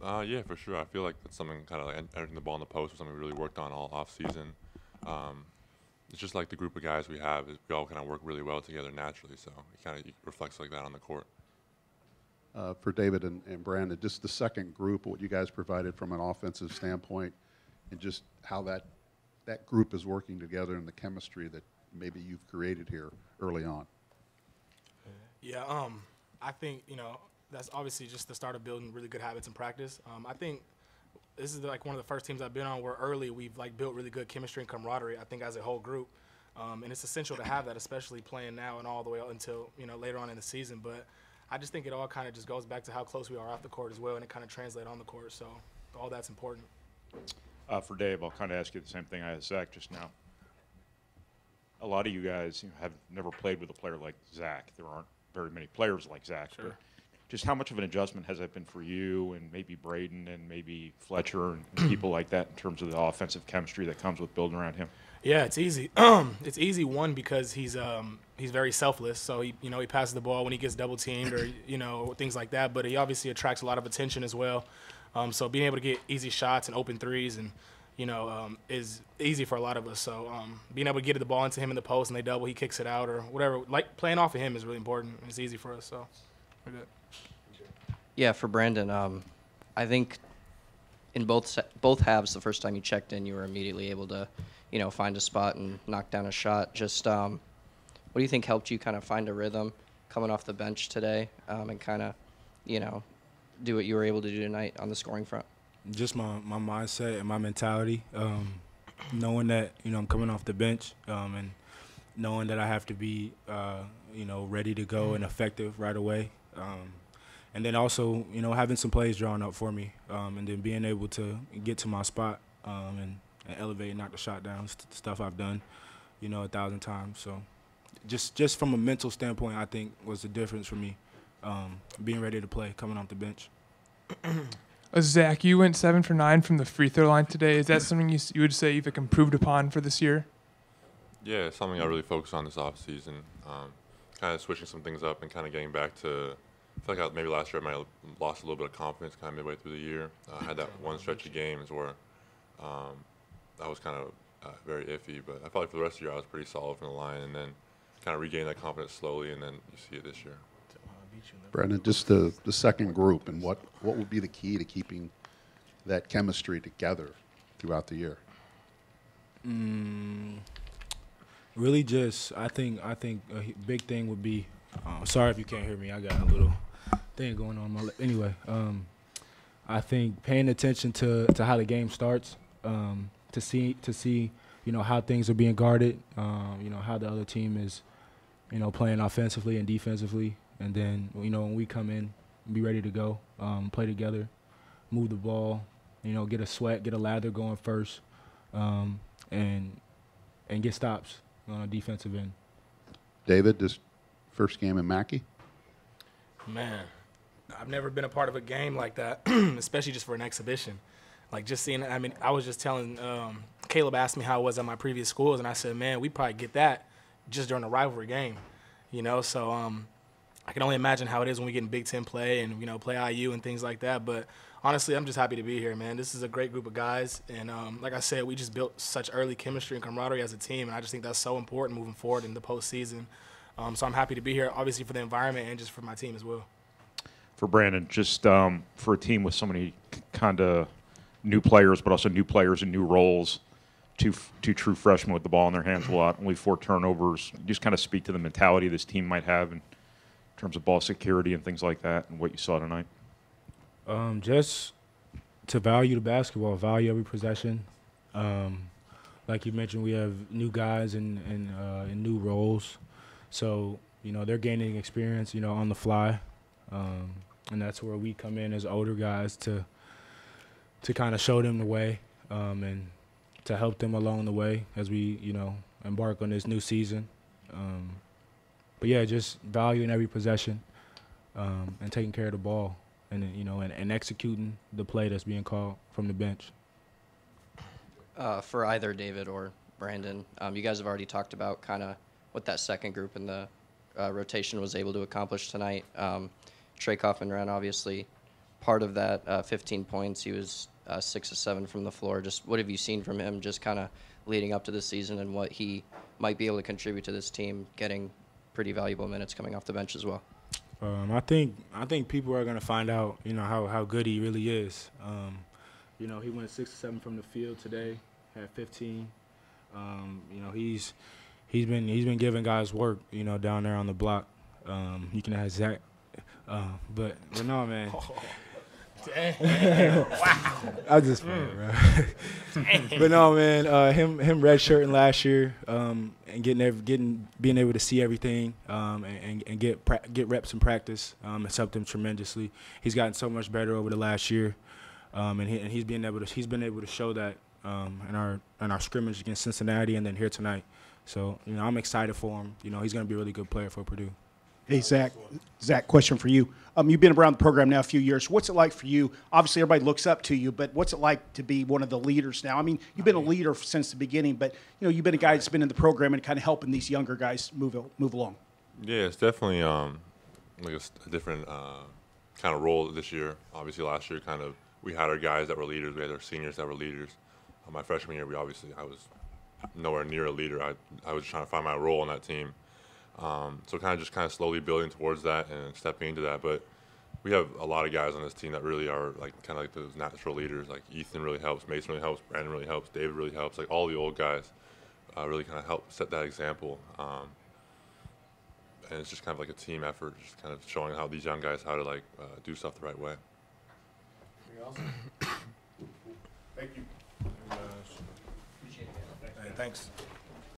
Yeah, for sure. I feel like that's something kind of like entering the ball in the post was something we really worked on all off season. Um, it's just like the group of guys we have is we all kind of work really well together naturally, so it kind of reflects like that on the court. For David and Brandon, just the second group, what you guys provided from an offensive standpoint, and just how that group is working together and the chemistry that maybe you've created here early on. Yeah, I think, that's obviously just the start of building really good habits in practice. I think this is like one of the first teams I've been on where early we've like built really good chemistry and camaraderie, I think, as a whole group. And it's essential to have that, especially playing now and all the way until, later on in the season. But I just think it all kind of just goes back to how close we are off the court as well, and it kind of translates on the court. So all that's important. For Dave, I'll kind of ask you the same thing I asked Zach just now. A lot of you guys have never played with a player like Zach. There aren't very many players like Zach. Sure. But just how much of an adjustment has that been for you and maybe Braden and maybe Fletcher and people like that in terms of the offensive chemistry that comes with building around him? Yeah, it's easy. It's easy, one, because he's very selfless. So he passes the ball when he gets double teamed or things like that. But he obviously attracts a lot of attention as well. So being able to get easy shots and open threes and is easy for a lot of us. So being able to get the ball into him in the post and they double, he kicks it out or whatever. Like playing off of him is really important. It's easy for us. So we're good. Yeah, for Brandon, I think in both halves, the first time you checked in, you were immediately able to, find a spot and knock down a shot. Just what do you think helped you kind of find a rhythm coming off the bench today and kind of, do what you were able to do tonight on the scoring front? Just my mindset and my mentality, knowing that, I'm coming off the bench and knowing that I have to be, ready to go and effective right away. And then also, having some plays drawn up for me and then being able to get to my spot and elevate and knock the shot down, stuff I've done, 1,000 times. So just from a mental standpoint, I think was the difference for me, being ready to play, coming off the bench. Zach, you went 7 for 9 from the free throw line today. Is that something you would say you've improved upon for this year? Yeah, it's something I really focused on this offseason. Kind of switching some things up and kind of getting back to I feel like maybe last year I might have lost a little bit of confidence kind of midway through the year. I had that one stretch of games where I was kind of very iffy, but I felt like for the rest of the year I was pretty solid from the line and then kind of regained that confidence slowly, and then you see it this year. Brandon, just the second group, and what would be the key to keeping that chemistry together throughout the year? Really just, I think a big thing would be, sorry if you can't hear me, I got a little thing going on my lip. Anyway, I think paying attention to how the game starts, to see how things are being guarded, how the other team is, playing offensively and defensively, and then when we come in, be ready to go, play together, move the ball, get a sweat, get a lather going first, and get stops on a defensive end. David, this first game in Mackey? Man, I've never been a part of a game like that, especially just for an exhibition. Like just seeing, I was just telling, Caleb asked me how it was at my previous schools, and I said, man, we probably get that just during a rivalry game, so I can only imagine how it is when we get in Big Ten play and, play IU and things like that. But honestly, I'm just happy to be here, man. This is a great group of guys. And like I said, we just built such early chemistry and camaraderie as a team. And I just think that's so important moving forward in the postseason. So I'm happy to be here, obviously, for the environment and just for my team as well. For Brandon, just for a team with so many kind of new players, but also new players in new roles, two true freshmen with the ball in their hands a lot, only 4 turnovers. Just kind of speak to the mentality this team might have in terms of ball security and things like that, and what you saw tonight. Just to value the basketball, value every possession. Like you mentioned, we have new guys in new roles, so they're gaining experience, on the fly, and that's where we come in as older guys to kind of show them the way and to help them along the way as we embark on this new season. But yeah, just valuing every possession and taking care of the ball, and and executing the play that's being called from the bench. For either David or Brandon, you guys have already talked about kind of what that second group in the rotation was able to accomplish tonight. Trey Kaufman-Wren obviously part of that 15 points. He was 6 of 7 from the floor. Just what have you seen from him just kind of leading up to the season and what he might be able to contribute to this team, getting pretty valuable minutes coming off the bench as well? I think people are gonna find out, how good he really is. He went 6 or 7 from the field today, had 15. He's been giving guys work, down there on the block. You can ask Zach, but no, man. I just playing, bro. But no, man. Him redshirting last year, and being able to see everything, and get reps in practice, has helped him tremendously. He's gotten so much better over the last year, and he's been able to show that in our scrimmage against Cincinnati and then here tonight. So I'm excited for him. He's going to be a really good player for Purdue. Hey, Zach, question for you. You've been around the program now a few years. What's it like for you? Obviously, everybody looks up to you, but what's it like to be one of the leaders now? I mean, you've been a leader since the beginning, but you've been a guy that's been in the program and kind of helping these younger guys move along. Yeah, it's definitely like a different kind of role this year. Obviously, last year we had our guys that were leaders. We had our seniors that were leaders. My freshman year, I was nowhere near a leader. I was trying to find my role on that team. So kind of slowly building towards that and stepping into that. But we have a lot of guys on this team that really are like those natural leaders. Like Ethan really helps, Mason really helps, Brandon really helps, David really helps. Like all the old guys really kind of help set that example. And it's just kind of like a team effort, just kind of showing how these young guys how to do stuff the right way. Thank you. Thanks.